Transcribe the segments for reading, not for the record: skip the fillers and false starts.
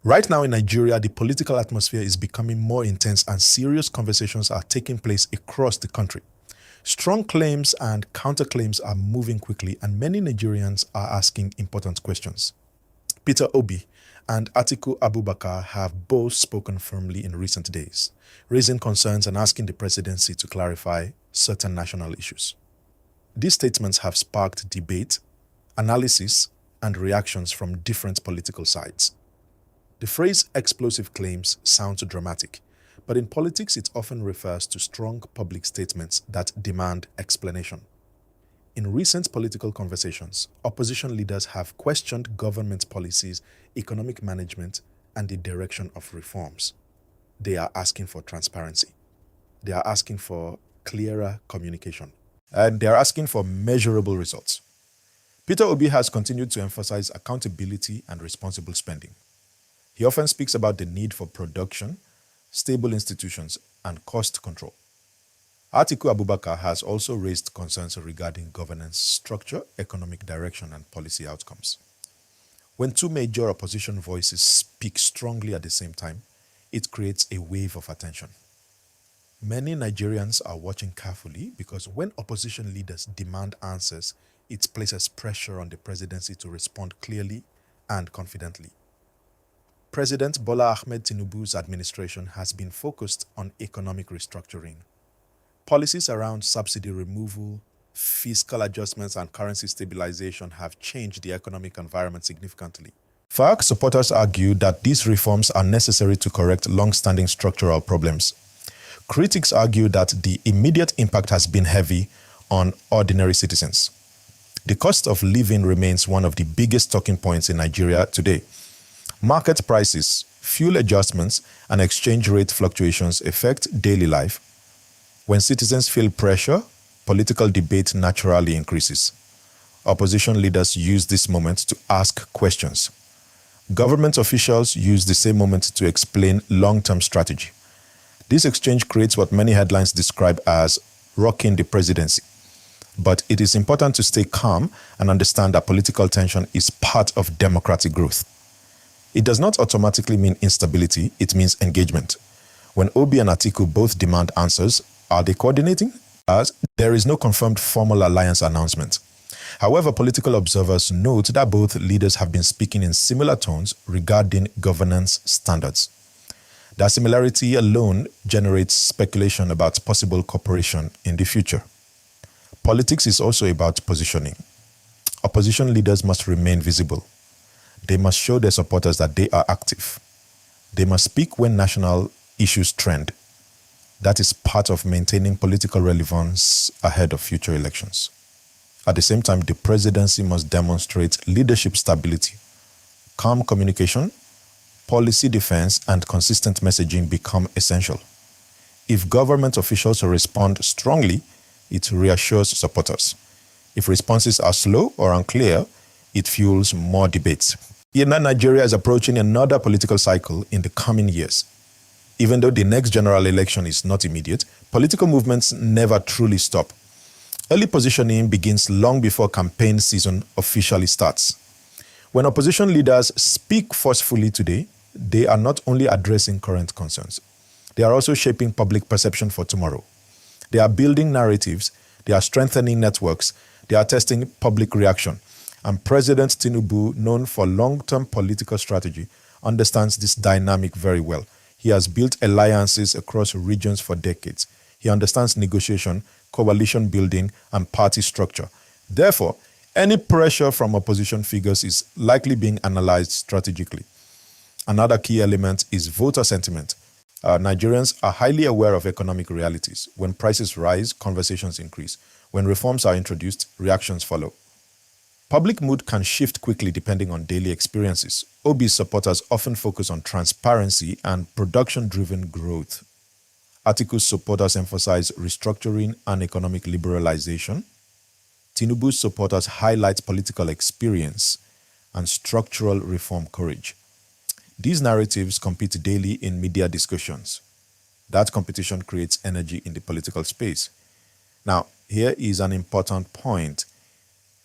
Right now in Nigeria, the political atmosphere is becoming more intense and serious conversations are taking place across the country. Strong claims and counterclaims are moving quickly, and many Nigerians are asking important questions. Peter Obi and Atiku Abubakar have both spoken firmly in recent days, raising concerns and asking the presidency to clarify certain national issues. These statements have sparked debate, analysis, and reactions from different political sides. The phrase explosive claims sounds dramatic, but in politics it often refers to strong public statements that demand explanation. In recent political conversations, opposition leaders have questioned government policies, economic management, and the direction of reforms. They are asking for transparency. They are asking for clearer communication. And they are asking for measurable results. Peter Obi has continued to emphasize accountability and responsible spending. He often speaks about the need for production, stable institutions, and cost control. Atiku Abubakar has also raised concerns regarding governance structure, economic direction, and policy outcomes. When two major opposition voices speak strongly at the same time, it creates a wave of attention. Many Nigerians are watching carefully because when opposition leaders demand answers, it places pressure on the presidency to respond clearly and confidently. President Bola Ahmed Tinubu's administration has been focused on economic restructuring. Policies around subsidy removal, fiscal adjustments, and currency stabilization have changed the economic environment significantly. FARC supporters argue that these reforms are necessary to correct long-standing structural problems. Critics argue that the immediate impact has been heavy on ordinary citizens. The cost of living remains one of the biggest talking points in Nigeria today. Market prices, fuel adjustments, and exchange rate fluctuations affect daily life. When citizens feel pressure, political debate naturally increases. Opposition leaders use this moment to ask questions. Government officials use the same moment to explain long-term strategy. This exchange creates what many headlines describe as rocking the presidency. But it is important to stay calm and understand that political tension is part of democratic growth. It does not automatically mean instability, it means engagement. When Obi and Atiku both demand answers, are they coordinating? As there is no confirmed formal alliance announcement. However, political observers note that both leaders have been speaking in similar tones regarding governance standards. That similarity alone generates speculation about possible cooperation in the future. Politics is also about positioning. Opposition leaders must remain visible. They must show their supporters that they are active. They must speak when national issues trend. That is part of maintaining political relevance ahead of future elections. At the same time, the presidency must demonstrate leadership stability. Calm communication, policy defense, and consistent messaging become essential. If government officials respond strongly, it reassures supporters. If responses are slow or unclear, it fuels more debates. Yet Nigeria is approaching another political cycle in the coming years. Even though the next general election is not immediate, political movements never truly stop. Early positioning begins long before campaign season officially starts. When opposition leaders speak forcefully today, they are not only addressing current concerns, they are also shaping public perception for tomorrow. They are building narratives, they are strengthening networks, they are testing public reaction. And President Tinubu, known for long-term political strategy, understands this dynamic very well. He has built alliances across regions for decades. He understands negotiation, coalition building, and party structure. Therefore, any pressure from opposition figures is likely being analyzed strategically. Another key element is voter sentiment. Nigerians are highly aware of economic realities. When prices rise, conversations increase. When reforms are introduced, reactions follow. Public mood can shift quickly depending on daily experiences. Obi's supporters often focus on transparency and production-driven growth. Atiku's supporters emphasize restructuring and economic liberalization. Tinubu's supporters highlight political experience and structural reform courage. These narratives compete daily in media discussions. That competition creates energy in the political space. Now, here is an important point.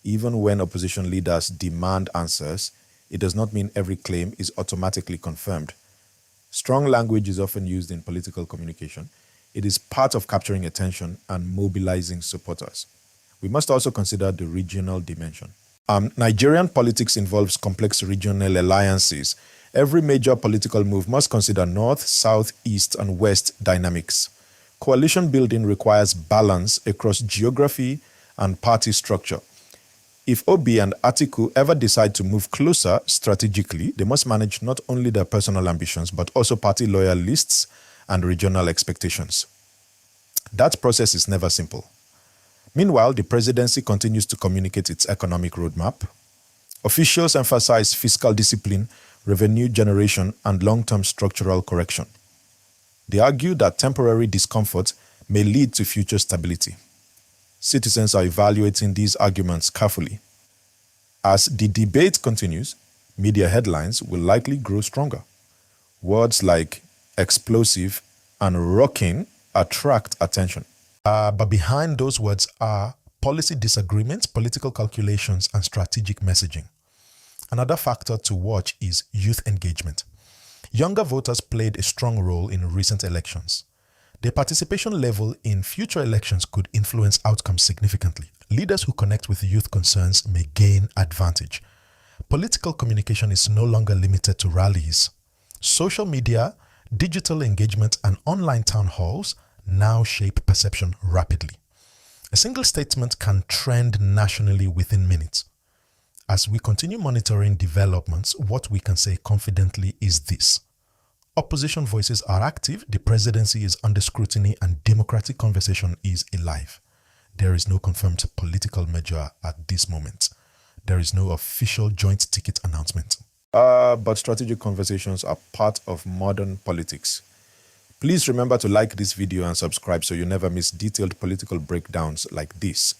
Even when opposition leaders demand answers, it does not mean every claim is automatically confirmed. Strong language is often used in political communication. It is part of capturing attention and mobilizing supporters. We must also consider the regional dimension. Nigerian politics involves complex regional alliances. Every major political move must consider north, south, east, and west dynamics. Coalition building requires balance across geography and party structure. If Obi and Atiku ever decide to move closer strategically, they must manage not only their personal ambitions, but also party loyalists and regional expectations. That process is never simple. Meanwhile, the presidency continues to communicate its economic roadmap. Officials emphasize fiscal discipline, revenue generation, and long-term structural correction. They argue that temporary discomfort may lead to future stability. Citizens are evaluating these arguments carefully. As the debate continues, media headlines will likely grow stronger. Words like explosive and rocking attract attention. But behind those words are policy disagreements, political calculations, and strategic messaging. Another factor to watch is youth engagement. Younger voters played a strong role in recent elections. Their participation level in future elections could influence outcomes significantly. Leaders who connect with youth concerns may gain advantage. Political communication is no longer limited to rallies. Social media, digital engagement, and online town halls now shape perception rapidly. A single statement can trend nationally within minutes. As we continue monitoring developments, what we can say confidently is this. Opposition voices are active, the presidency is under scrutiny, and democratic conversation is alive. There is no confirmed political measure at this moment. There is no official joint ticket announcement. But strategic conversations are part of modern politics. Please remember to like this video and subscribe so you never miss detailed political breakdowns like this.